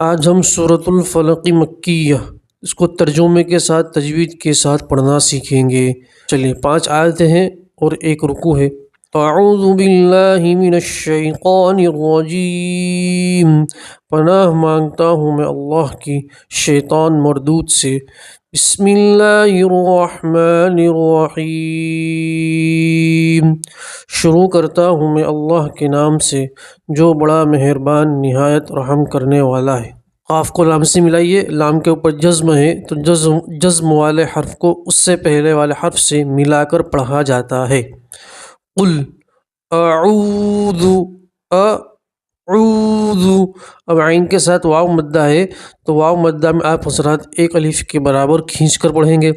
آج ہم سورۃ الفلق مکیہ اس کو ترجمے کے ساتھ تجوید کے ساتھ پڑھنا سیکھیں گے۔ چلیے 5 آیتیں ہیں اور 1 رکوع ہے۔ اعوذ باللہ من الشیطان الرجیم، پناہ مانگتا ہوں میں اللہ کی شیطان مردود سے۔ بسم اللہ الرحمن الرحیم، شروع کرتا ہوں میں اللہ کے نام سے جو بڑا مہربان نہایت رحم کرنے والا ہے۔ قاف کو لام سے ملائیے، لام کے اوپر جزم ہے تو جزم والے حرف کو اس سے پہلے والے حرف سے ملا کر پڑھا جاتا ہے۔ قل اعوذ، اعوذ، اب عین کے ساتھ واو مدہ ہے تو واو مدہ میں آپ حضرات 1 الف کے برابر کھینچ کر پڑھیں گے۔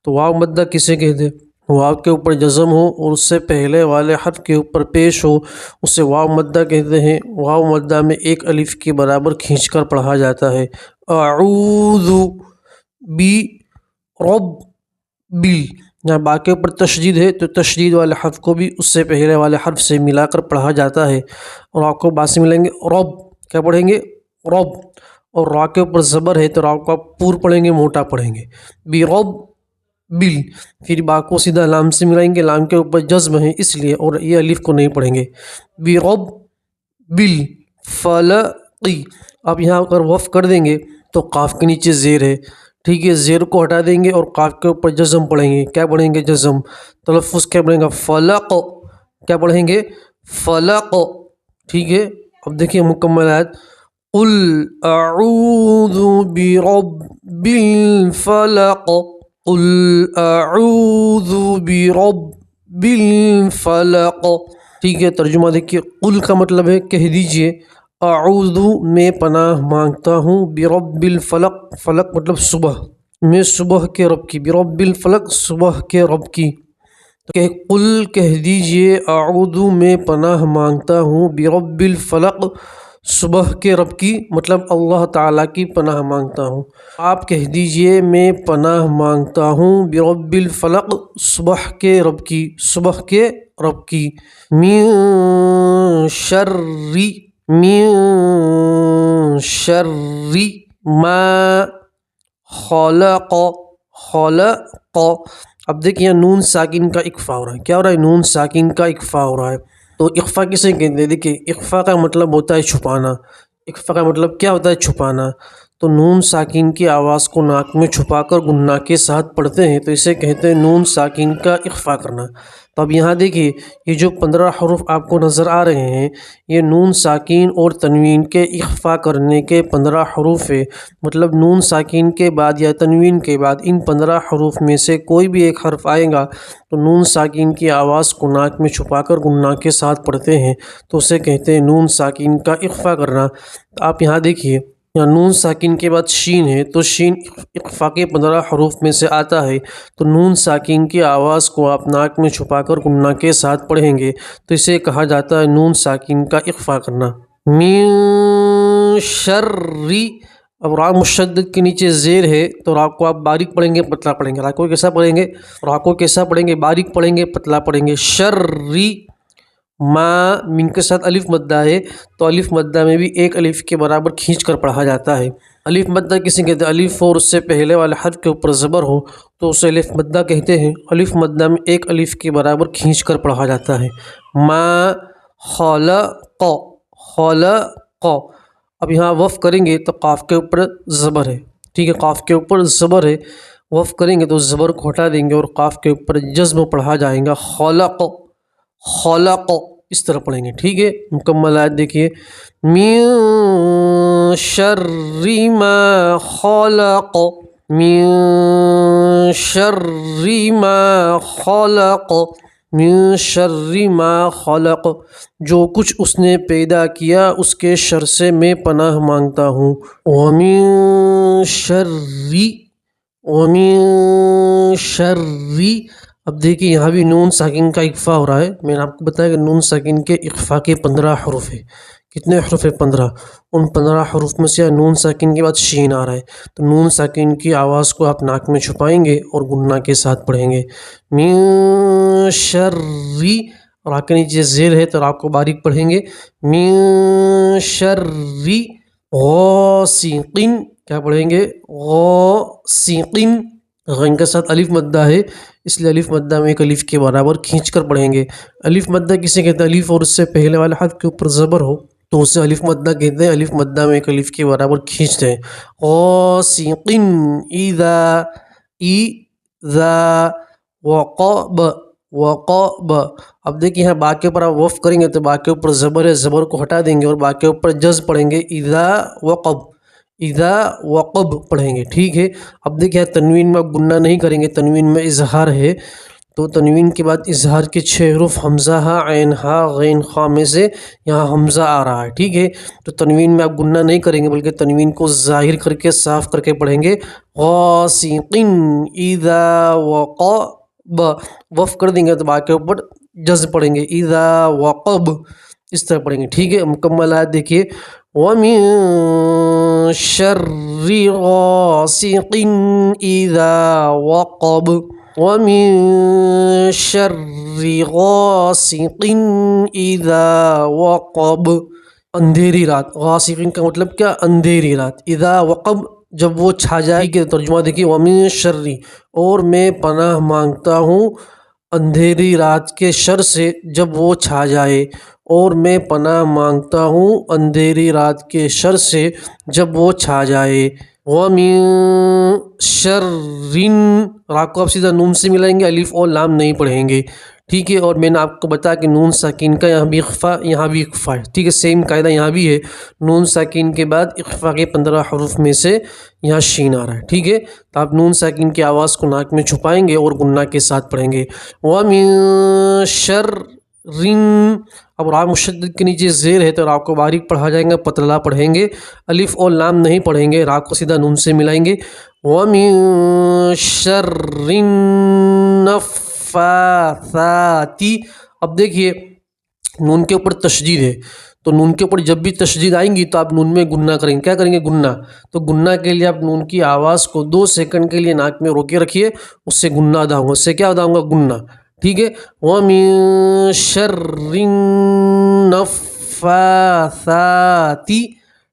تو واو مدہ کسے کہتے ہیں؟ واو کے اوپر جزم ہو اور اس سے پہلے والے حرف کے اوپر پیش ہو اسے واو مدہ کہتے ہیں۔ واو مدہ میں 1 الف کے برابر کھینچ کر پڑھا جاتا ہے۔ اعوذ بی رب بل، یہاں با کے اوپر تشدید ہے تو تشدید والے حرف کو بھی اس سے پہلے والے حرف سے ملا کر پڑھا جاتا ہے۔ اور آپ کو با سے ملیں گے رب، کیا پڑھیں گے؟ رب، اور را کے اوپر زبر ہے تو را کو آپ پور پڑھیں گے، موٹا پڑھیں گے، بی رب بل۔ پھر با کو سیدھا لام سے ملائیں گے، لام کے اوپر جزم ہے اس لیے، اور یہ الف کو نہیں پڑھیں گے۔ بی رب بل فلقی، آپ یہاں اگر وقف کر دیں گے تو قاف کے نیچے زیر ہے، ٹھیک ہے، زیر کو ہٹا دیں گے اور قاف کے اوپر جزم پڑھیں گے۔ کیا پڑھیں گے؟ جزم۔ تلفظ کیا پڑھیں گے؟ فلق، کیا پڑھیں گے؟ فلق، ٹھیک ہے۔ اب دیکھیے مکمل آیت، قل اعوذ برب الفلق، قل اعوذ برب الفلق، ٹھیک ہے۔ ترجمہ دیکھیے، قل کا مطلب ہے کہہ دیجئے، اعوذ میں پناہ مانگتا ہوں، برب الفلق، فلق مطلب صبح، میں صبح کے رب کی، برب الفلق صبح کے رب کی۔ کہ قل کہہ دیجئے، اعوذ میں پناہ مانگتا ہوں، برب الفلق صبح کے رب کی، مطلب اللہ تعالیٰ کی پناہ مانگتا ہوں۔ آپ کہہ دیجئے میں پناہ مانگتا ہوں برب الفلق صبح کے رب کی، صبح کے رب کی، من شر، من شر ما خلق، خلق۔ اب دیکھیں نون ساکن کا اخفا ہو رہا ہے، کیا ہو رہا ہے؟ نون ساکن کا اخفا ہو رہا ہے۔ تو اخفا کسے کہتے ہیں؟ دیکھیں اخفا کا مطلب ہوتا ہے چھپانا، اخفا کا مطلب کیا ہوتا ہے؟ چھپانا۔ تو نون ساکن کی آواز کو ناک میں چھپا کر گننا کے ساتھ پڑھتے ہیں تو اسے کہتے ہیں نون ساکن کا اخفا کرنا۔ تو اب یہاں دیکھیے یہ جو 15 حروف آپ کو نظر آ رہے ہیں یہ نون ساکن اور تنوین کے اخفا کرنے کے 15 حروف ہے، مطلب نون ساکن کے بعد یا تنوین کے بعد ان 15 حروف میں سے کوئی بھی ایک حرف آئے گا تو نون ساکن کی آواز کو ناک میں چھپا کر گننا کے ساتھ پڑھتے ہیں تو اسے کہتے ہیں نون ساکن کا اخفا کرنا۔ آپ یہاں دیکھیے یہاں نون ساکن کے بعد شین ہے تو شین اخفا کے 15 حروف میں سے آتا ہے، تو نون ساکن کی آواز کو آپ ناک میں چھپا کر گننا کے ساتھ پڑھیں گے تو اسے کہا جاتا ہے نون ساکن کا اخفا کرنا۔ من شر، اب را مشدد کے نیچے زیر ہے تو را کو آپ باریک پڑھیں گے، پتلا پڑھیں گے۔ را کو کیسا پڑھیں گے؟ را کو کیسا پڑھیں گے؟ باریک پڑھیں گے، پتلا پڑھیں گے۔ شرری ما، من کے ساتھ الف مدہ ہے تو الف مدہ میں بھی 1 الف کے برابر کھینچ کر پڑھا جاتا ہے۔ الف مدہ کسے کہتے ہیں؟ الف اور اس سے پہلے والے حرف کے اوپر زبر ہو تو اسے الف مدہ کہتے ہیں۔ الف مدہ میں 1 الف کے برابر کھینچ کر پڑھا جاتا ہے۔ ما خلق، خلق۔ اب یہاں وقف کریں گے تو قاف کے اوپر زبر ہے، ٹھیک ہے، قاف کے اوپر زبر ہے، وقف کریں گے تو زبر کو ہٹا دیں گے اور قاف کے اوپر جزم پڑھا جائے گا، خلق، خلق، اس طرح پڑھیں گے، ٹھیک ہے۔ مکمل آیت دیکھیے، من شر ما خلق، من شر ما خلق، من شر ما خلق، جو کچھ اس نے پیدا کیا اس کے شر سے میں پناہ مانگتا ہوں۔ ومن شر، ومن شر، اب دیکھیے یہاں بھی نون ساکن کا اخفا ہو رہا ہے۔ میں نے آپ کو بتایا کہ نون ساکن کے اخفا کے 15 حروف ہے۔ کتنے حروف ہے؟ 15۔ ان 15 حروف میں سے نون ساکن کے بعد شین آ رہا ہے تو نون ساکن کی آواز کو آپ ناک میں چھپائیں گے اور گننا کے ساتھ پڑھیں گے۔ من شر، را کے نیچے زیر ہے تو را کو باریک پڑھیں گے، من شر غاسقین، کیا پڑھیں گے؟ غاسقین، غین کے ساتھ الف مدہ ہے، اس لیے الف مدہ میں ایک الف کے برابر کھینچ کر پڑھیں گے۔ الف مدہ کسے کہتے ہیں؟ الف اور اس سے پہلے والے حرف کے اوپر زبر ہو تو اسے الف مدہ کہتے ہیں۔ الف مدہ میں ایک الف کے برابر کھینچتے ہیں۔ غاسقین اذا، اذا وقب، وقب۔ اب دیکھیں یہاں با کے اوپر آپ وقف کریں گے تو با کے اوپر زبر ہے، زبر کو ہٹا دیں گے اور با کے اوپر جز پڑھیں گے، اذا وقب، اذا وقب پڑھیں گے، ٹھیک ہے۔ اب دیکھیں تنوین میں آپ گنہ نہیں کریں گے، تنوین میں اظہار ہے تو تنوین کے بعد اظہار کے 6 حروف حمزہ ہا، عین ہا، غین خا میں سے یہاں حمزہ آ رہا ہے، ٹھیک ہے۔ تو تنوین میں آپ گنہ نہیں کریں گے بلکہ تنوین کو ظاہر کر کے صاف کر کے پڑھیں گے، غاسقین اذا وقب، وقف کر دیں گے تو با کے اوپر جز پڑھیں گے، اذا وقب، اس طرح پڑھیں گے، ٹھیک ہے۔ مکمل آیت دیکھیے، وَمِن شَرِّ غَاسِقٍ إِذَا وَقَبَ، وَمِن شَرِّ غَاسِقٍ إِذَا وَقَبَ، اندھیری رات، غاسقین کا مطلب کیا؟ اندھیری رات، اذا وقب جب وہ چھا جائے، کہ ترجمہ دیکھیے، وَمِن شَرِّ، اور میں پناہ مانگتا ہوں اندھیری رات کے شر سے جب وہ چھا جائے، اور میں پناہ مانگتا ہوں اندھیری رات کے شر سے جب وہ چھا جائے۔ وَمِن شَرٍ، را کو آپ سیدھا نون سے ملائیں گے، الف اور لام نہیں پڑھیں گے، ٹھیک ہے۔ اور میں نے آپ کو بتایا کہ نون ساکین کا یہاں بھی اخفا، یہاں بھی اخفا ہے، ٹھیک ہے، سیم قاعدہ یہاں بھی ہے، نون ساکین کے بعد اخفا کے 15 حروف میں سے یہاں شین آ رہا ہے، ٹھیک ہے۔ تو آپ نون ساکین کی آواز کو ناک میں چھپائیں گے اور گنہ کے ساتھ پڑھیں گے، وَمِن شَرٍ۔ اب را مشدد کے نیچے زیر ہے تو را کو باریک پڑھا جائے گا، پتلا پڑھیں گے، الف اور لام نہیں پڑھیں گے، را کو سیدھا نون سے ملائیں گے، وَمِن شَرِّ النَّفَّاثَاتِ۔ اب دیکھیے نون کے اوپر تشدید ہے تو نون کے اوپر جب بھی تشدید آئیں گی تو آپ نون میں گنہ کریں گے، کیا کریں گے؟ گنہ۔ تو گنہ کے لیے آپ نون کی آواز کو 2 سیکنڈ کے لیے ناک میں روکے رکھیے، اس سے گنہ ادا ہوگا، اس سے کیا ادا ہوگا؟ گنہ، ٹھیک ہے۔ وَمِن شَرِّ النَّفَّاثَاتِ،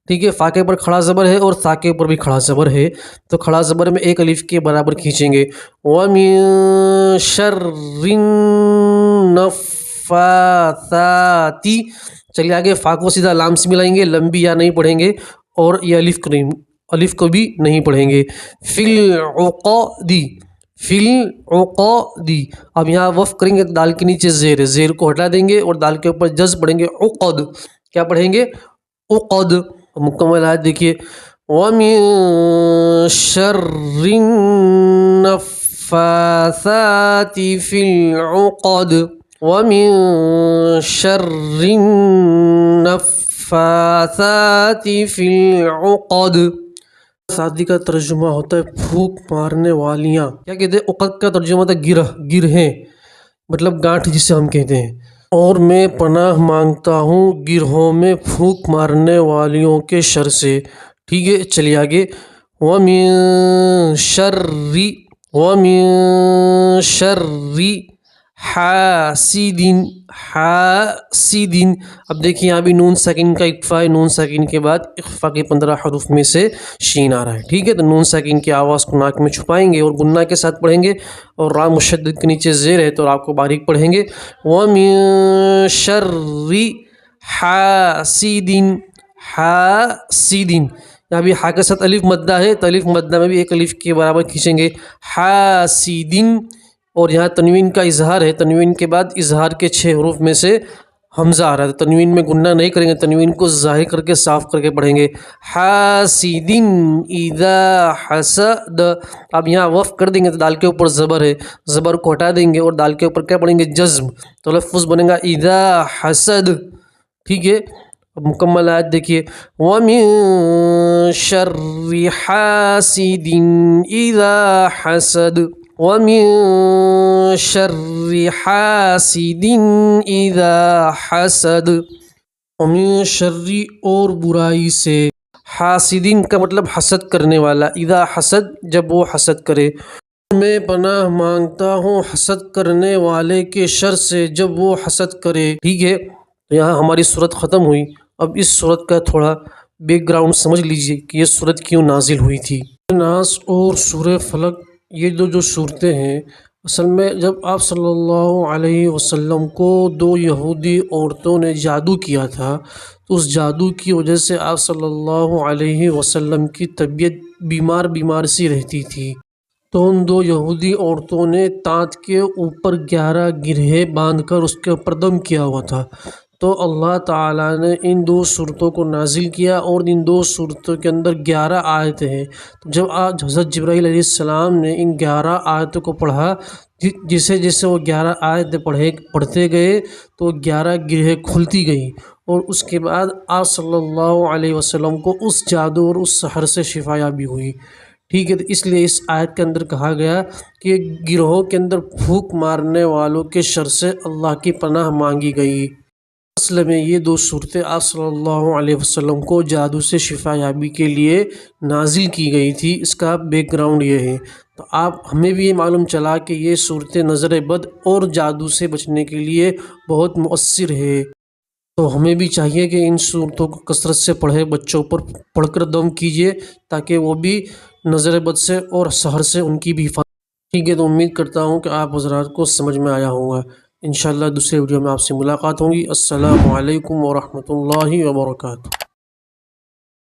ٹھیک ہے، فا کے اوپر کھڑا زبر ہے اور ثا کے اوپر بھی کھڑا زبر ہے تو کھڑا زبر میں ایک الف کے برابر کھینچیں گے، وَمِن شَرِّ النَّفَّاثَاتِ۔ چلیے آگے، فا کو سیدھا لام سے ملائیں گے، لمبی یا نہیں پڑھیں گے اور یہ الف کو بھی نہیں پڑھیں گے، فِی الْعُقَدِ، فِی الْعُقَدِ۔ اب یہاں وقف کریں گے تو دال کے نیچے زیر ہے، زیر کو ہٹا دیں گے اور دال کے اوپر جز پڑھیں گے، عقد، کیا پڑھیں گے؟ عقد۔ مکمل آیت دیکھیے، وَمِن شَرِّ النَّفَّاثَاتِ فِی الْعُقَدِ، وَمِن شَرِّ النَّفَّاثَاتِ فِی الْعُقَدِ۔ سادی کا ترجمہ ہوتا ہے پھونک مارنے والیاں، کیا کہتے ہیں؟ عقد کا ترجمہ ہوتا ہے گرہ، گرہیں مطلب گانٹھ جسے ہم کہتے ہیں، اور میں پناہ مانگتا ہوں گرہوں میں پھونک مارنے والیوں کے شر سے، ٹھیک ہے۔ چلیے آگے، وَمِن شَرِّ، وَمِن شَرِّ حاسد، حاسد۔ اب دیکھیں یہاں بھی نون ساکن کا اخفا ہے، نون ساکن کے بعد اخفا کے 15 حروف میں سے شین آ رہا ہے، ٹھیک ہے۔ تو نون ساکن کی آواز کو ناک میں چھپائیں گے اور گنہ کے ساتھ پڑھیں گے، اور را مشدد کے نیچے زیر ہے تو را کو باریک پڑھیں گے، وَمِن شَرِّ حاسد، حاسد۔ یہاں بھی ہا کے ساتھ الف مدہ ہے تو الف مدہ میں بھی ایک الف کے برابر کھینچیں گے، حاسد۔ اور یہاں تنوین کا اظہار ہے، تنوین کے بعد اظہار کے 6 حروف میں سے حمزہ آ رہا ہے تو تنوین میں گنہ نہیں کریں گے، تنوین کو ظاہر کر کے صاف کر کے پڑھیں گے، حاسد اذا حسد۔ اب یہاں وقف کر دیں گے تو دال کے اوپر زبر ہے، زبر کو ہٹا دیں گے اور دال کے اوپر کیا پڑھیں گے؟ جزم، تو لفظ بنے گا اذا حسد، ٹھیک ہے۔ اب مکمل آیت دیکھیے، وَمِن شَرِّ حَاسِدٍ إِذَا حَسَدَ، وَمِن شَرِّ حَاسِدٍ إِذَا حَسَدَ، وَمِن شَرِّ اور برائی سے، حاسدین کا مطلب حسد کرنے والا، اذا حسد جب وہ حسد کرے، میں پناہ مانگتا ہوں حسد کرنے والے کے شر سے جب وہ حسد کرے، ٹھیک ہے۔ تو یہاں ہماری صورت ختم ہوئی، اب اس صورت کا تھوڑا بیک گراؤنڈ سمجھ لیجئے کہ یہ صورت کیوں نازل ہوئی تھی۔ ناس اور سورہ فلق یہ جو صورتیں ہیں، اصل میں جب آپ صلی اللہ علیہ وسلم کو 2 یہودی عورتوں نے جادو کیا تھا تو اس جادو کی وجہ سے آپ صلی اللہ علیہ وسلم کی طبیعت بیمار سی رہتی تھی، تو ان 2 یہودی عورتوں نے تانت کے اوپر 11 گرہے باندھ کر اس کے اوپر دم کیا ہوا تھا، تو اللہ تعالیٰ نے ان 2 صورتوں کو نازل کیا اور ان 2 صورتوں کے اندر 11 آیتیں ہیں۔ تو جب آج حضرت جبرائیل علیہ السلام نے ان 11 آیتوں کو پڑھا، جیسے وہ 11 آیتیں پڑھتے گئے تو 11 گرہیں کھلتی گئیں، اور اس کے بعد آپ صلی اللہ علیہ وسلم کو اس جادو اور اس سحر سے شفا یابی ہوئی۔ ٹھیک ہے، تو اس لیے اس آیت کے اندر کہا گیا کہ گروہوں کے اندر پھونک مارنے والوں کے شر سے اللہ کی پناہ مانگی گئی۔ اصل میں یہ 2 صورتیں آپ صلی اللہ علیہ وسلم کو جادو سے شفا یابی کے لیے نازل کی گئی تھی، اس کا بیک گراؤنڈ یہ ہے۔ تو ہمیں بھی یہ معلوم چلا کہ یہ صورتیں نظر بد اور جادو سے بچنے کے لیے بہت مؤثر ہے، تو ہمیں بھی چاہیے کہ ان صورتوں کو کثرت سے پڑھے، بچوں پر پڑھ کر دم کیجیے تاکہ وہ بھی نظر بد سے اور سحر سے ان کی بھی حفاظت۔ ٹھیک ہے، تو امید کرتا ہوں کہ آپ حضرات کو سمجھ میں آیا ہوگا۔ انشاءاللہ دوسرے ویڈیو میں آپ سے ملاقات ہوگی۔ السلام علیکم ورحمۃ اللہ وبرکاتہ۔